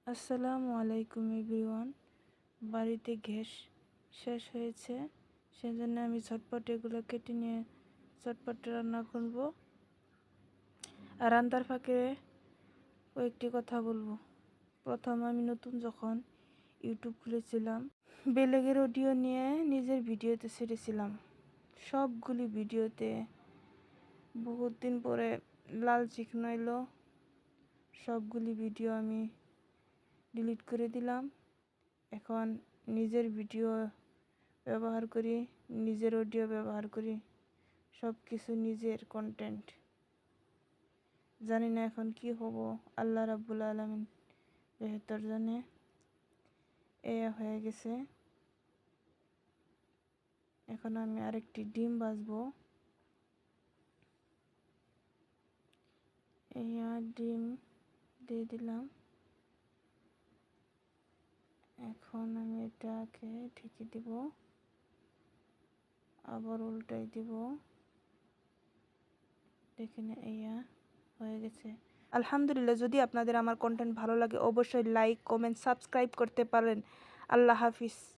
আসসালামু আলাইকুম এভরিওয়ান। বাড়িতে গ্যাস শেষ হয়েছে, সেজন্য আমি ঝটপট এগুলো কেটে নিয়ে ঝটপট রান্না করব। আর রান্নার ফাঁকে কয়েকটি কথা বলবো। প্রথম আমি নতুন যখন ইউটিউব খুলেছিলাম, বেলেগের অডিও নিয়ে নিজের ভিডিওতে ছেড়েছিলাম। সবগুলি ভিডিওতে বহুত দিন পরে লাল চিকন এলো। সবগুলি ভিডিও আমি ডিলিট করে দিলাম। এখন নিজের ভিডিও ব্যবহার করি, নিজের অডিও ব্যবহার করি, সব কিছু নিজের কন্টেন্ট। জানি না এখন কি হব, আল্লাহ রাব্বুল আলামিন বেহতর জানে। হয়ে গেছে। এখন আমি আরেকটি ডিম ভাজবো। ডিম দিয়ে দিলাম। এখন আমি এটাকে ঢেকে দিব, আবার উল্টাই দিব। দেখেন হয়ে গেছে। আলহামদুলিল্লাহ। যদি আপনাদের আমার কন্টেন্ট ভালো লাগে অবশ্যই লাইক, কমেন্ট, সাবস্ক্রাইব করতে পারেন। আল্লাহ হাফিজ।